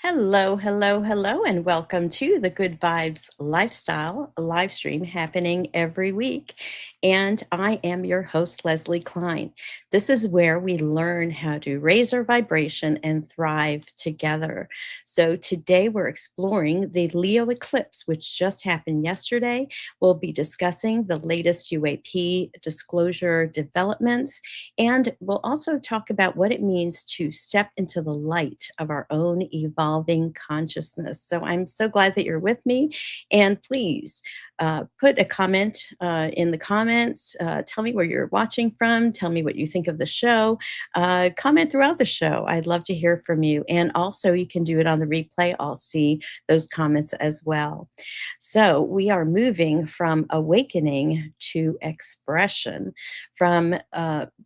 Hello, hello, hello, and welcome to the Good Vibes Lifestyle live stream happening every week. And I am your host, Leslie Klein. This is where we learn how to raise our vibration and thrive together. So today we're exploring the Leo eclipse, which just happened yesterday. We'll be discussing the latest UAP disclosure developments, and we'll also talk about what it means to step into the light of our own evolving consciousness. So I'm so glad that you're with me. And please put a comment in the comments. Tell me where you're watching from. Tell me what you think of the show. Comment throughout the show. I'd love to hear from you. And also, you can do it on the replay. I'll see those comments as well. So, we are moving from awakening to expression, from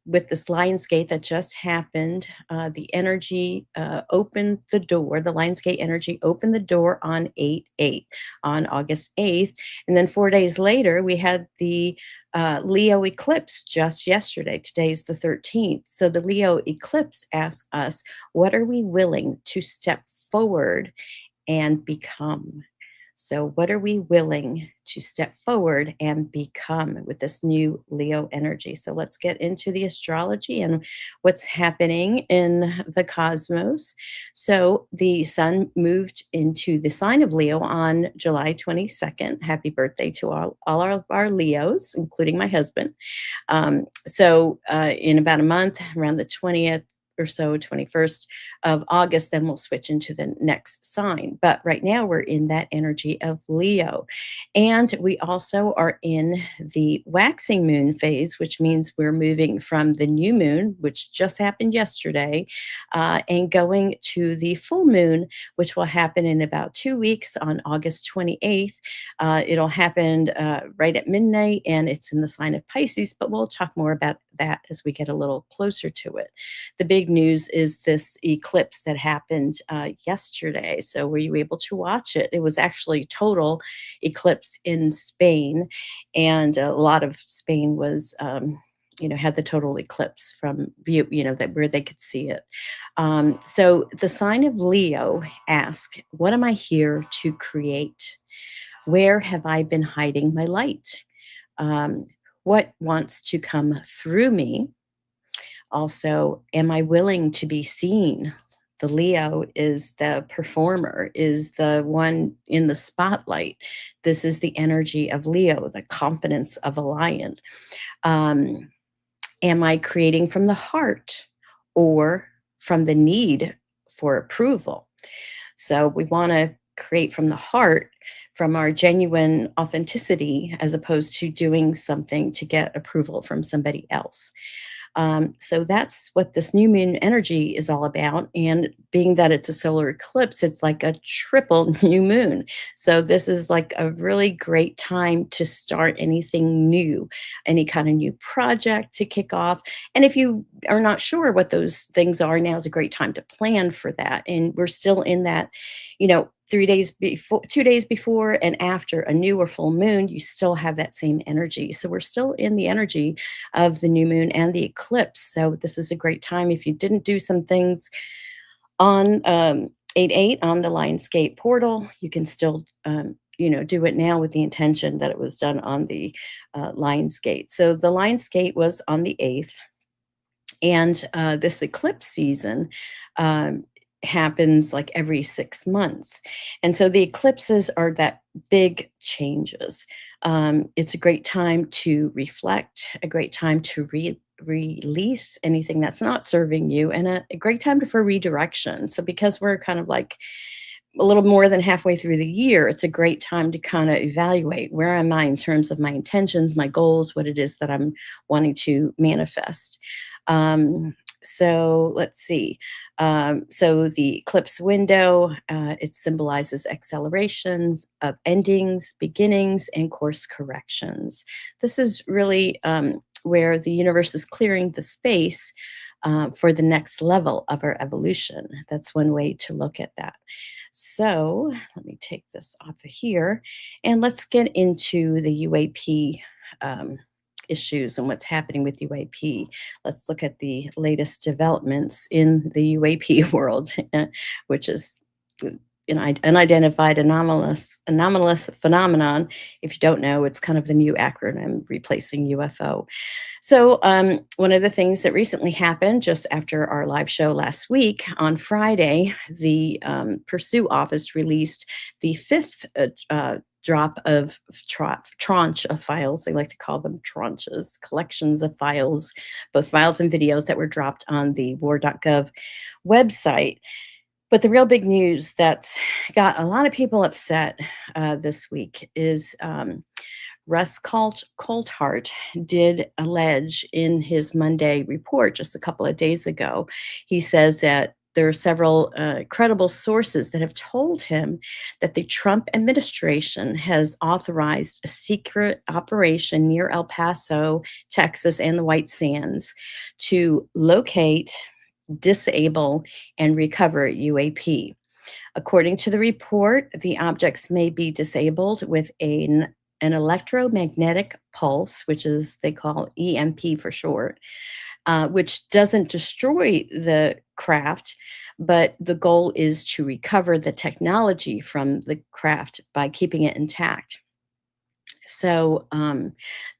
with this Lionsgate that just happened, the energy opened the door. The Lionsgate energy opened the door on 8/8, on August 8th. And then 4 days later, we had the Leo eclipse just yesterday. Today's the 13th. So the Leo eclipse asks us, what are we willing to step forward and become? So, what are we willing to step forward and become with this new Leo energy? So, let's get into the astrology and what's happening in the cosmos. So, the sun moved into the sign of Leo on July 22nd. Happy birthday to all of our Leos, including my husband. In about a month, around the 20th, or so, 21st of August, then we'll switch into the next sign. But right now we're in that energy of Leo. And we also are in the waxing moon phase, which means we're moving from the new moon, which just happened yesterday, and going to the full moon, which will happen in about 2 weeks on August 28th. It'll happen right at midnight, and it's in the sign of Pisces, but we'll talk more about that as we get a little closer to it. The big news is this eclipse that happened yesterday. So, were you able to watch it? It was actually total eclipse in Spain, and a lot of Spain was. Had the total eclipse from view, that where they could see it. So the sign of Leo asks, what am I here to create? Where have I been hiding my light? Um, what wants to come through me? Also, am I willing to be seen? The Leo is the performer, is the one in the spotlight. This is the energy of Leo, the confidence of a lion. Um, am I creating from the heart or from the need for approval? So we want to create from the heart, from our genuine authenticity, as opposed to doing something to get approval from somebody else. So that's what this new moon energy is all about. And being that it's a solar eclipse, it's like a triple new moon. So this is like a really great time to start anything new, any kind of new project to kick off. And if you are not sure what those things are, now is a great time to plan for that. And we're still in that, 3 days before, 2 days before and after a new or full moon, you still have that same energy. So we're still in the energy of the new moon and the eclipse. So this is a great time. If you didn't do some things on 8/8 on the Lionsgate portal, you can still do it now with the intention that it was done on the Lionsgate. So the Lionsgate was on the 8th, and this eclipse season happens like every 6 months. And so the eclipses are that big changes. It's a great time to reflect, a great time to release anything that's not serving you, and a great time for redirection. So, because we're kind of like a little more than halfway through the year, it's a great time to kind of evaluate, where am I in terms of my intentions, my goals, what it is that I'm wanting to manifest. So let's see. So the eclipse window, it symbolizes accelerations of endings, beginnings, and course corrections. This is really where the universe is clearing the space for the next level of our evolution. That's one way to look at that. So let me take this off of here, and let's get into the UAP issues and what's happening with UAP. Let's look at the latest developments in the UAP world, which is an unidentified anomalous phenomenon. If you don't know, it's kind of the new acronym replacing UFO. So, one of the things that recently happened just after our live show last week on Friday, the Pursue office released the fifth drop of tranche of files. They like to call them tranches, collections of files, both files and videos that were dropped on the war.gov website. But the real big news that's got a lot of people upset this week is Russ Coulthart did allege in his Monday report just a couple of days ago. He says that there are several credible sources that have told him that the Trump administration has authorized a secret operation near El Paso, Texas, and the White Sands to locate, disable, and recover UAP. According to the report, the objects may be disabled with an electromagnetic pulse, which is they call EMP for short, which doesn't destroy the craft, but the goal is to recover the technology from the craft by keeping it intact. So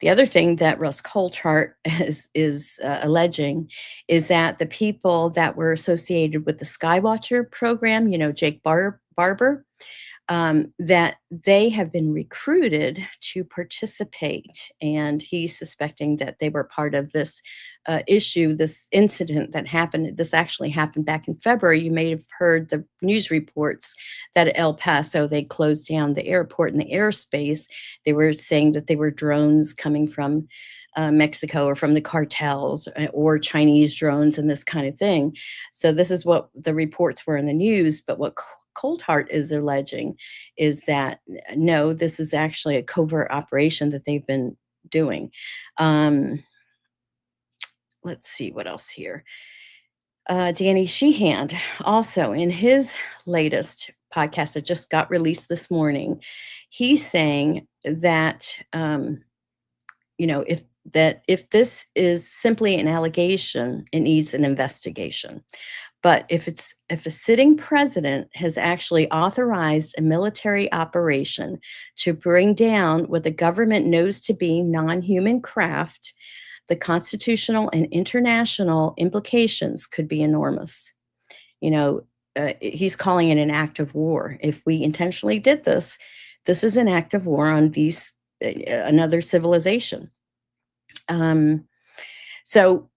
the other thing that Russ Coulthart is alleging is that the people that were associated with the Skywatcher program, Jake Barber, that they have been recruited to participate. And he's suspecting that they were part of this issue, this incident that happened. This actually happened back in February. You may have heard the news reports that at El Paso, they closed down the airport and the airspace. They were saying that they were drones coming from Mexico or from the cartels or Chinese drones and this kind of thing. So this is what the reports were in the news. But what Coulthart is alleging is that no, this is actually a covert operation that they've been doing. Let's see what else here. Danny Sheehan, also in his latest podcast that just got released this morning, he's saying that if this is simply an allegation, it needs an investigation. But if a sitting president has actually authorized a military operation to bring down what the government knows to be non-human craft, the constitutional and international implications could be enormous. He's calling it an act of war. If we intentionally did this, this is an act of war on another civilization. So,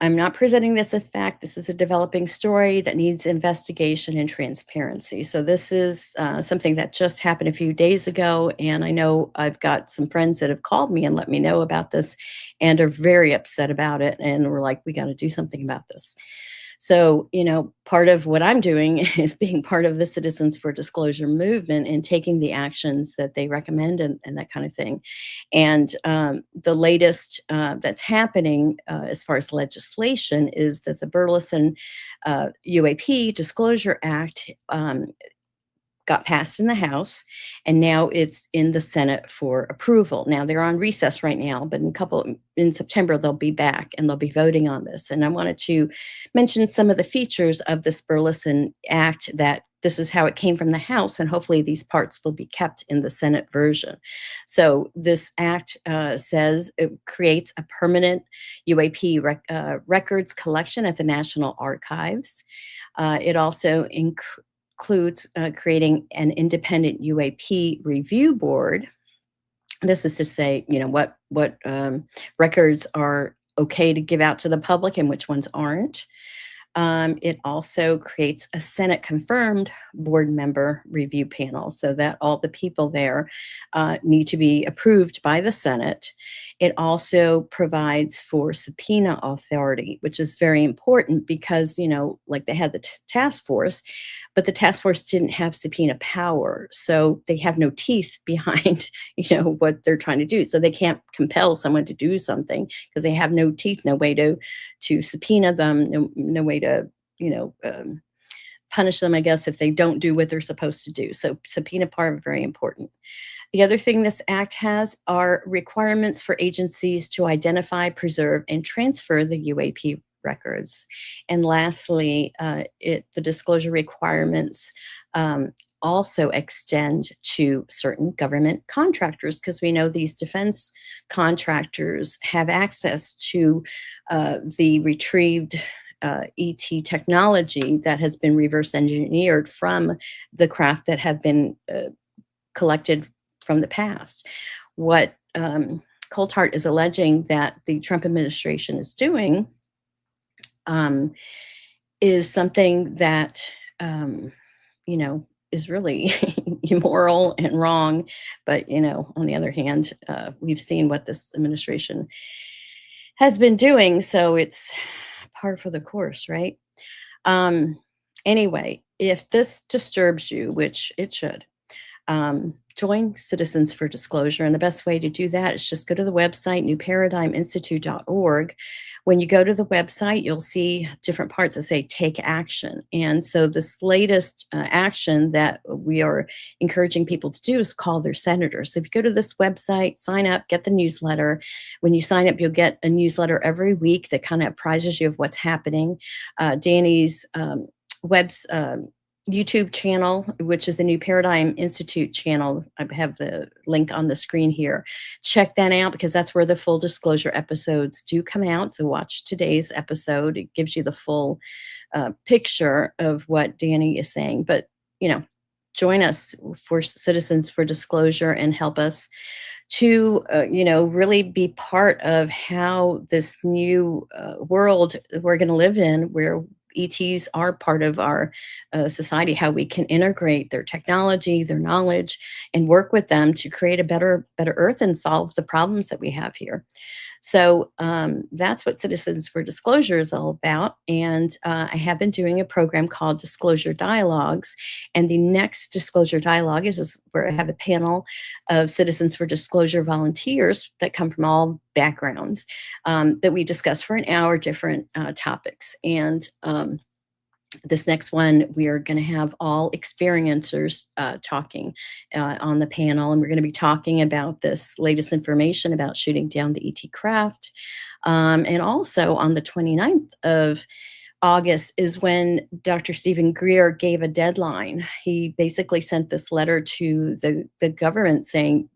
I'm not presenting this as fact. This is a developing story that needs investigation and transparency. So this is something that just happened a few days ago. And I know I've got some friends that have called me and let me know about this and are very upset about it. And we're like, we got to do something about this. So, part of what I'm doing is being part of the Citizens for Disclosure movement and taking the actions that they recommend and that kind of thing. And the latest that's happening as far as legislation is that the Burlison UAP Disclosure Act got passed in the House, and now it's in the Senate for approval. Now they're on recess right now, but in September they'll be back and they'll be voting on this. And I wanted to mention some of the features of this Burlison Act, that this is how it came from the House, and hopefully these parts will be kept in the Senate version. So this act says it creates a permanent UAP records collection at the National Archives. It also includes creating an independent UAP review board. This is to say, what records are okay to give out to the public and which ones aren't. It also creates a Senate confirmed board member review panel so that all the people there need to be approved by the Senate. It also provides for subpoena authority, which is very important because, like they had the task force, but the task force didn't have subpoena power. So they have no teeth behind, what they're trying to do. So they can't compel someone to do something because they have no teeth, no way to subpoena them, no way to, punish them, I guess, if they don't do what they're supposed to do. So subpoena power is very important. The other thing this act has are requirements for agencies to identify, preserve, and transfer the UAP records. And lastly, the disclosure requirements um, also extend to certain government contractors, because we know these defense contractors have access to the retrieved ET technology that has been reverse engineered from the craft that have been collected from the past. What Coulthard is alleging that the Trump administration is doing um, is something that, um, you know, is really immoral and wrong. But, on the other hand, we've seen what this administration has been doing. So it's par for the course, right? Um, anyway, if this disturbs you, which it should, join Citizens for Disclosure. And the best way to do that is just go to the website, newparadigminstitute.org. When you go to the website, you'll see different parts that say take action. And so, this latest action that we are encouraging people to do is call their senator. So, if you go to this website, sign up, get the newsletter. When you sign up, you'll get a newsletter every week that kind of apprises you of what's happening. Danny's webs YouTube channel, which is the New Paradigm Institute channel. I have the link on the screen here. Check that out, because that's where the full disclosure episodes do come out. So watch today's episode. It gives you the full picture of what Danny is saying. But, join us for Citizens for Disclosure and help us to, really be part of how this new world we're going to live in, where ETs are part of our society, how we can integrate their technology, their knowledge, and work with them to create a better Earth and solve the problems that we have here. So that's what Citizens for Disclosure is all about. And I have been doing a program called Disclosure Dialogues. And the next Disclosure Dialogue is where I have a panel of Citizens for Disclosure volunteers that come from all backgrounds, that we discuss for an hour different topics. And this next one, we are going to have all experiencers talking on the panel, and we're going to be talking about this latest information about shooting down the ET craft. And also on the 29th of August is when Dr. Stephen Greer gave a deadline. He basically sent this letter to the government saying,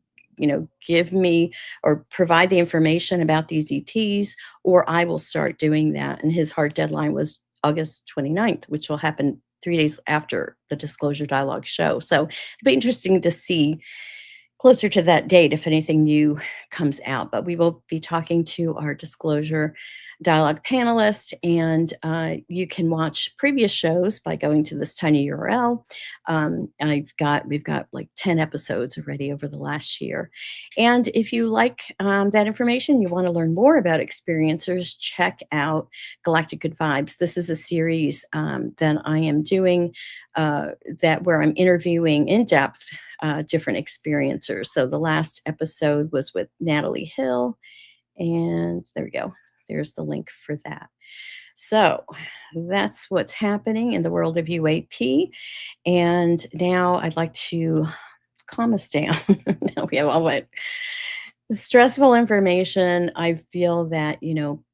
give me or provide the information about these ETs, or I will start doing that. And his hard deadline was August 29th, which will happen 3 days after the Disclosure Dialogue show. So it'll be interesting to see closer to that date if anything new comes out. But we will be talking to our Disclosure Dialogue panelists, and you can watch previous shows by going to this tiny URL. We've got like 10 episodes already over the last year. And if you like that information, you want to learn more about experiencers, check out Galactic Good Vibes. This is a series that I am doing where I'm interviewing in depth different experiencers. So the last episode was with Natalie Hill, and there we go. There's the link for that. So that's what's happening in the world of UAP. And now I'd like to calm us down. Now we have all that stressful information. I feel that,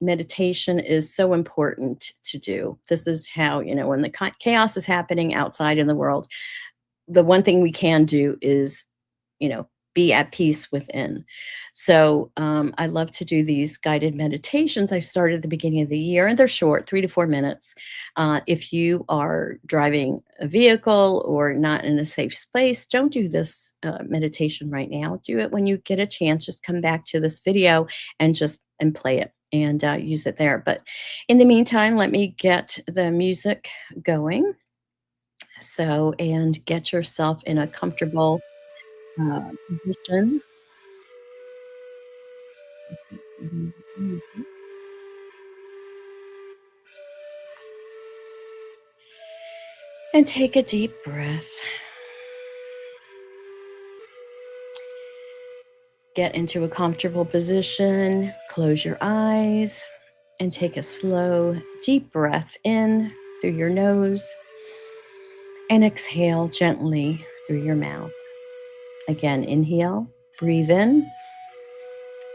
meditation is so important to do. This is how, when the chaos is happening outside in the world, the one thing we can do is, be at peace within. So I love to do these guided meditations. I started at the beginning of the year, and they're short, 3 to 4 minutes. If you are driving a vehicle or not in a safe space, don't do this meditation right now. Do it when you get a chance. Just come back to this video and play it and use it there. But in the meantime, let me get the music going. So, and get yourself in a comfortable position. And take a deep breath. Get into a comfortable position. Close your eyes and take a slow, deep breath in through your nose and exhale gently through your mouth. Again, inhale, breathe in,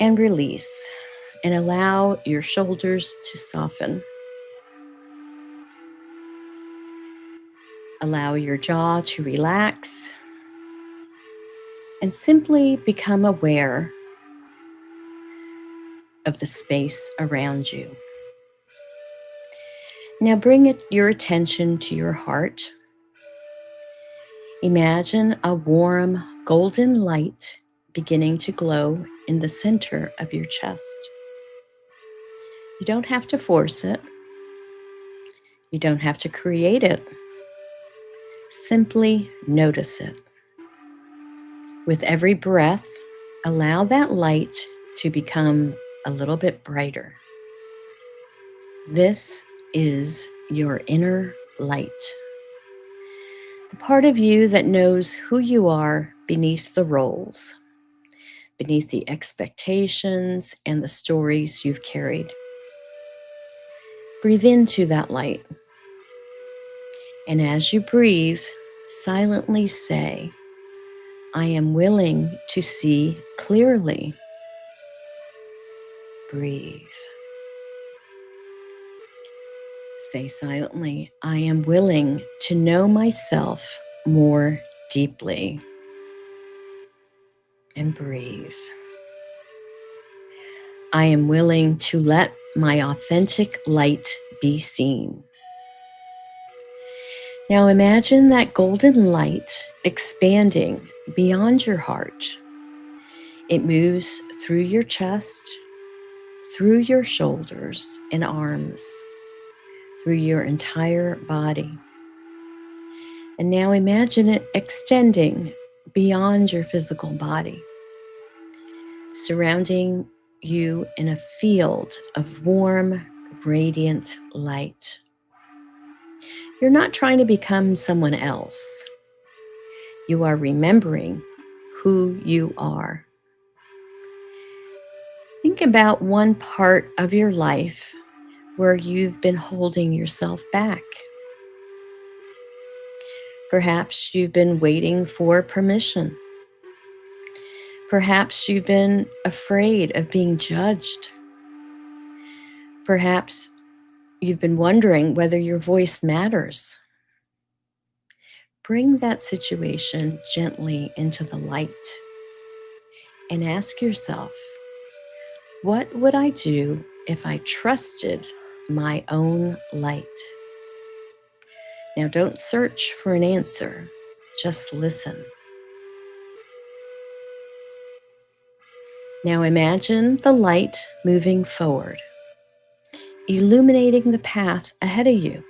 and release. And allow your shoulders to soften. Allow your jaw to relax and simply become aware of the space around you. Now bring your attention to your heart. Imagine a warm golden light beginning to glow in the center of your chest. You don't have to force it. You don't have to create it. Simply notice it. With every breath, allow that light to become a little bit brighter. This is your inner light. The part of you that knows who you are beneath the roles, beneath the expectations and the stories you've carried. Breathe into that light. And as you breathe, silently say, I am willing to see clearly. Breathe. Say silently, I am willing to know myself more deeply. And breathe. I am willing to let my authentic light be seen. Now imagine that golden light expanding beyond your heart. It moves through your chest, through your shoulders and arms, through your entire body. And now imagine it extending beyond your physical body, surrounding you in a field of warm, radiant light. You're not trying to become someone else. You are remembering who you are. Think about one part of your life where you've been holding yourself back. Perhaps you've been waiting for permission. Perhaps you've been afraid of being judged. Perhaps you've been wondering whether your voice matters. Bring that situation gently into the light and ask yourself, what would I do if I trusted my own light? Now, don't search for an answer, just listen. Now imagine the light moving forward, illuminating the path ahead of you.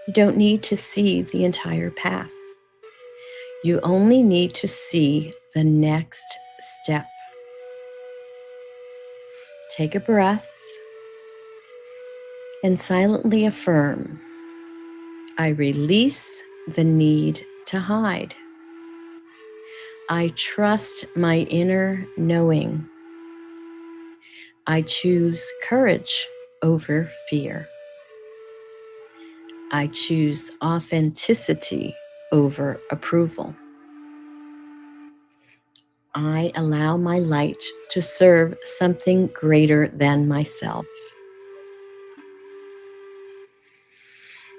You don't need to see the entire path. You only need to see the next step. Take a breath and silently affirm, I release the need to hide. I trust my inner knowing. I choose courage over fear. I choose authenticity over approval. I allow my light to serve something greater than myself.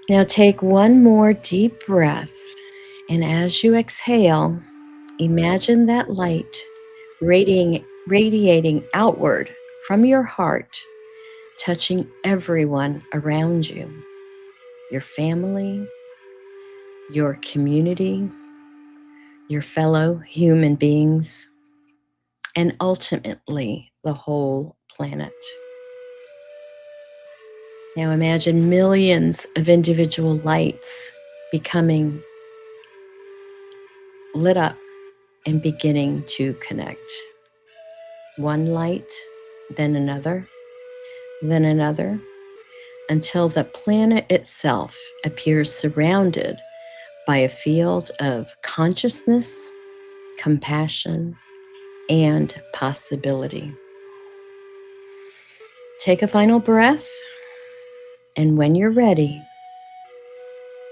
Now take one more deep breath, and as you exhale, imagine that light radiating outward from your heart, touching everyone around you, your family, your community, your fellow human beings, and ultimately the whole planet. Now imagine millions of individual lights becoming lit up and beginning to connect. One light, then another, until the planet itself appears surrounded by a field of consciousness, compassion, and possibility. Take a final breath, and when you're ready,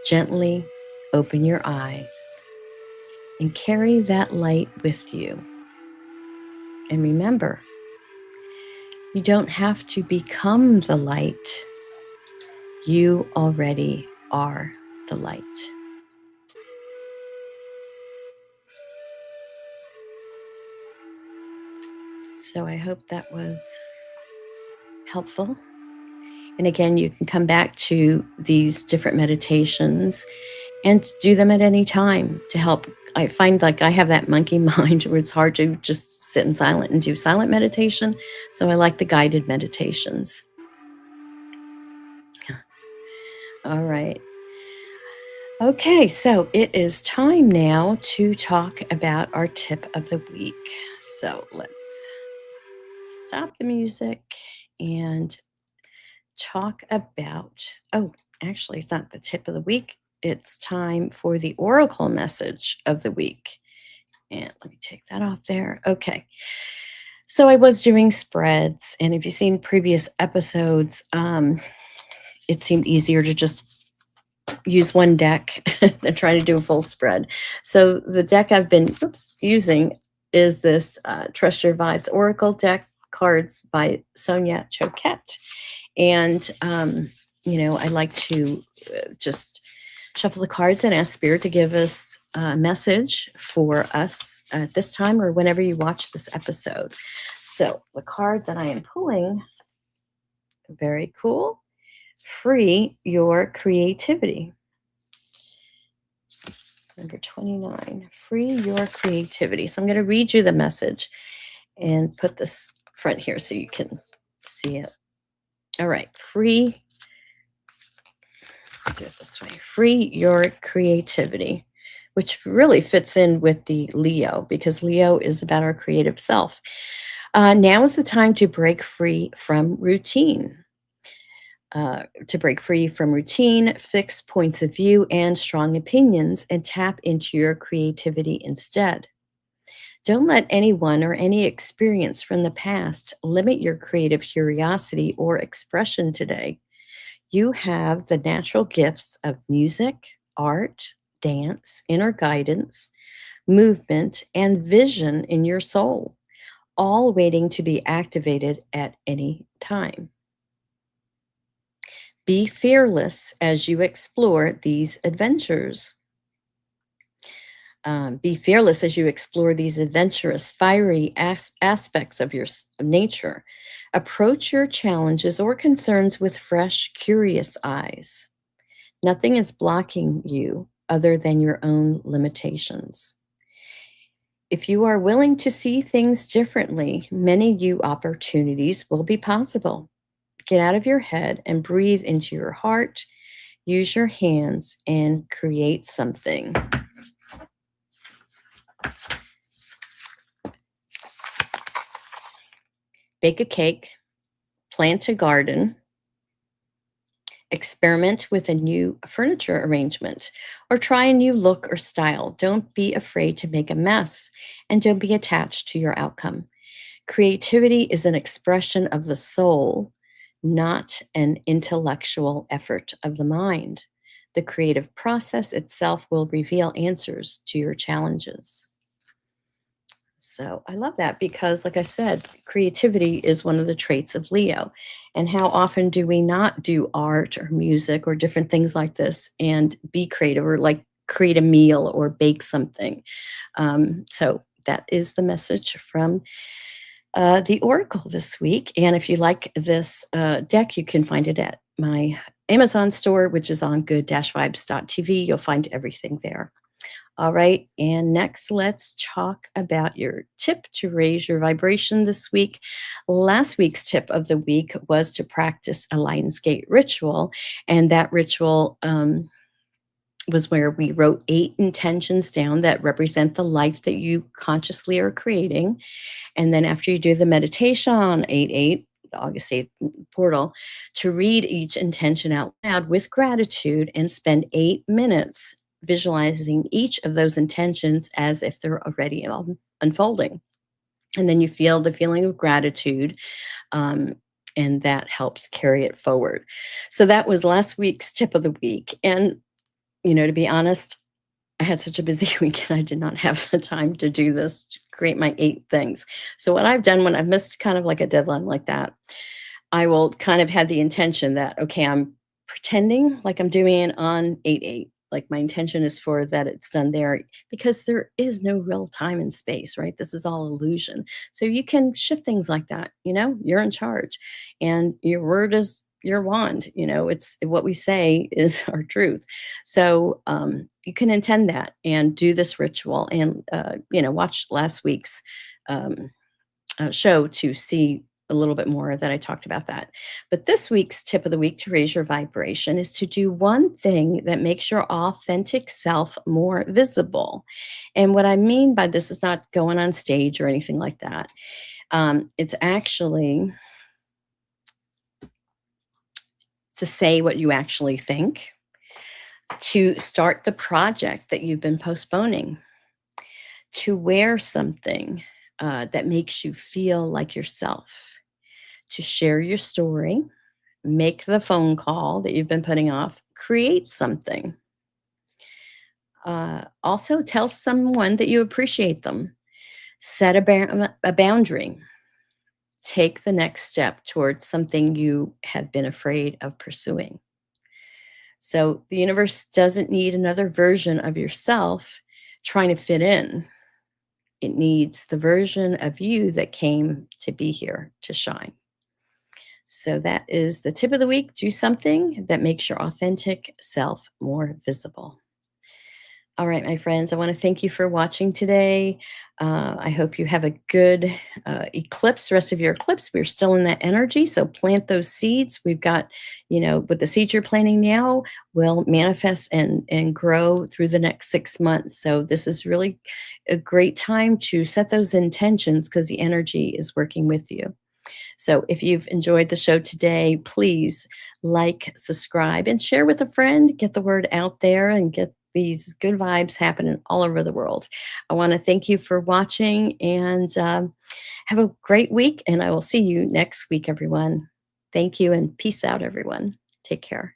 gently open your eyes and carry that light with you. And remember, you don't have to become the light. You already are the light. So I hope that was helpful. And again, you can come back to these different meditations and do them at any time to help. I find like I have that monkey mind where it's hard to just sit in silent and do silent meditation. So I like the guided meditations. All right. Okay, so it is time now to talk about our tip of the week. So let's stop the music and talk about, oh, actually, it's not the tip of the week. It's time for the oracle message of the week. And let me take that off there. Okay. So I was doing spreads, and if you've seen previous episodes, it seemed easier to just use one deck than try to do a full spread. So the deck I've been using is this Trust Your Vibes Oracle deck cards by Sonia Choquette. And, I like to just shuffle the cards and ask Spirit to give us a message for us at this time or whenever you watch this episode. So the card that I am pulling, very cool, free your creativity. Number 29, free your creativity. So I'm going to read you the message and put this front here so you can see it. All right, do it this way. Free your creativity, which really fits in with the Leo because Leo is about our creative self. Now is the time to break free from routine. Fixed points of view, and strong opinions, and tap into your creativity instead. Don't let anyone or any experience from the past limit your creative curiosity or expression today. You have the natural gifts of music, art, dance, inner guidance, movement, and vision in your soul, all waiting to be activated at any time. Be fearless as you explore these adventures. Be fearless as you explore these adventurous, fiery aspects of your nature. Approach your challenges or concerns with fresh, curious eyes. Nothing is blocking you other than your own limitations. If you are willing to see things differently, many new opportunities will be possible. Get out of your head and breathe into your heart. Use your hands and create something. Bake a cake, plant a garden, experiment with a new furniture arrangement, or try a new look or style. Don't be afraid to make a mess, and don't be attached to your outcome. Creativity is an expression of the soul, not an intellectual effort of the mind. The creative process itself will reveal answers to your challenges. So I love that because, like I said, creativity is one of the traits of Leo. And how often do we not do art or music or different things like this and be creative or like create a meal or bake something? So that is the message from the Oracle this week. And if you like this deck, you can find it at my Amazon store, which is on good-vibes.tv. You'll find everything there. All right. And next, let's talk about your tip to raise your vibration this week. Last week's tip of the week was to practice a Lionsgate ritual. And that ritual was where we wrote 8 intentions down that represent the life that you consciously are creating. And then after you do the meditation on 8/8, the August 8th portal, to read each intention out loud with gratitude and spend 8 minutes visualizing each of those intentions as if they're already unfolding. And then you feel the feeling of gratitude, and that helps carry it forward. So that was last week's tip of the week. And, to be honest, I had such a busy week and I did not have the time to do this, to create my 8 things. So what I've done when I've missed kind of like a deadline like that, I will kind of have the intention that, okay, I'm pretending like I'm doing it on 8/8. like my intention is for that it's done there, because there is no real time and space, right? This is all illusion. So you can shift things like that, you're in charge, and your word is your wand. It's what we say is our truth. So you can intend that and do this ritual, and watch last week's um, show to see a little bit more that I talked about that. But this week's tip of the week to raise your vibration is to do one thing that makes your authentic self more visible. And what I mean by this is not going on stage or anything like that. It's actually to say what you actually think, to start the project that you've been postponing, to wear something that makes you feel like yourself, to share your story, make the phone call that you've been putting off, create something. Also, tell someone that you appreciate them, set a boundary, take the next step towards something you have been afraid of pursuing. So, the universe doesn't need another version of yourself trying to fit in. It needs the version of you that came to be here to shine. So that is the tip of the week. Do something that makes your authentic self more visible. All right, my friends, I want to thank you for watching today. I hope you have a good eclipse, rest of your eclipse. We're still in that energy, so plant those seeds. We've got, with the seeds you're planting now, will manifest and grow through the next 6 months. So this is really a great time to set those intentions, because the energy is working with you. So if you've enjoyed the show today, please like, subscribe, and share with a friend. Get the word out there and get these good vibes happening all over the world. I want to thank you for watching, and have a great week. And I will see you next week, everyone. Thank you, and peace out, everyone. Take care.